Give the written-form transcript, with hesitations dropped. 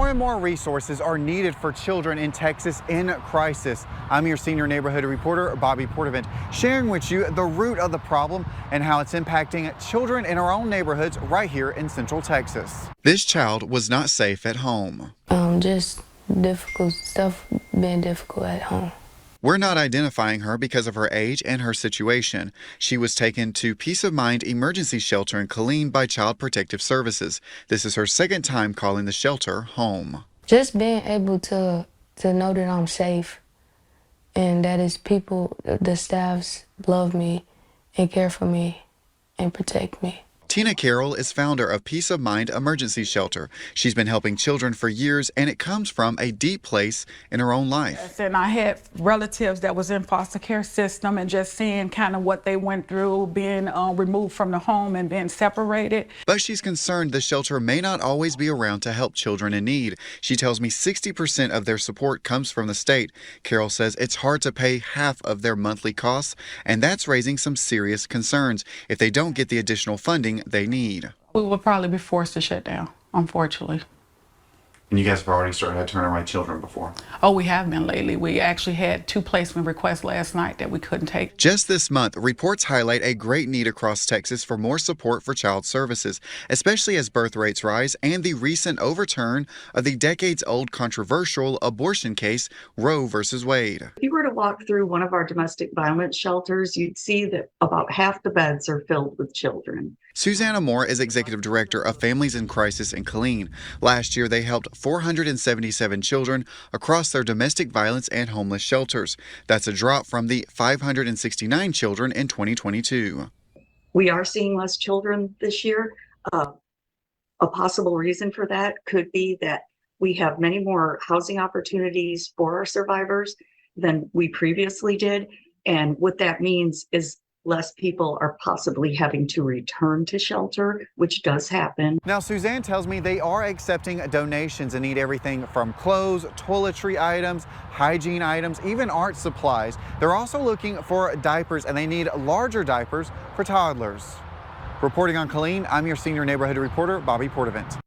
More and more resources are needed for children in Texas in crisis. I'm your senior neighborhood reporter, Bobby Portavant, sharing with you the root of the problem and how it's impacting children in our own neighborhoods right here in Central Texas. This child was not safe at home. Just difficult stuff being difficult at home. We're not identifying her because of her age and her situation. She was taken to Peace of Mind Emergency Shelter in Killeen by Child Protective Services. This is her second time calling the shelter home. Just being able to know that I'm safe and that it's people, the staffs love me and care for me and protect me. Tina Carroll is founder of Peace of Mind Emergency Shelter. She's been helping children for years, and it comes from a deep place in her own life. Yes, and I had relatives that was in foster care system, and just seeing kind of what they went through, being removed from the home and being separated. But she's concerned the shelter may not always be around to help children in need. She tells me 60% of their support comes from the state. Carroll says it's hard to pay half of their monthly costs, and that's raising some serious concerns if they don't get the additional funding they need. We will probably be forced to shut down, unfortunately. And you guys have already started to turn away children before? Oh, we have been lately. We actually had 2 placement requests last night that we couldn't take. Just this month, reports highlight a great need across Texas for more support for child services, especially as birth rates rise and the recent overturn of the decades-old controversial abortion case, Roe v. Wade. If you were to walk through one of our domestic violence shelters, you'd see that about half the beds are filled with children. Susanna Moore is executive director of Families in Crisis in Killeen. Last year, they helped 477 children across their domestic violence and homeless shelters. That's a drop from the 569 children in 2022. We are seeing less children this year. A possible reason for that could be that we have many more housing opportunities for our survivors than we previously did. And what that means is less people are possibly having to return to shelter, which does happen. Now, Suzanne tells me they are accepting donations and need everything from clothes, toiletry items, hygiene items, even art supplies. They're also looking for diapers, and they need larger diapers for toddlers. Reporting on Killeen, I'm your senior neighborhood reporter, Bobby Portavant.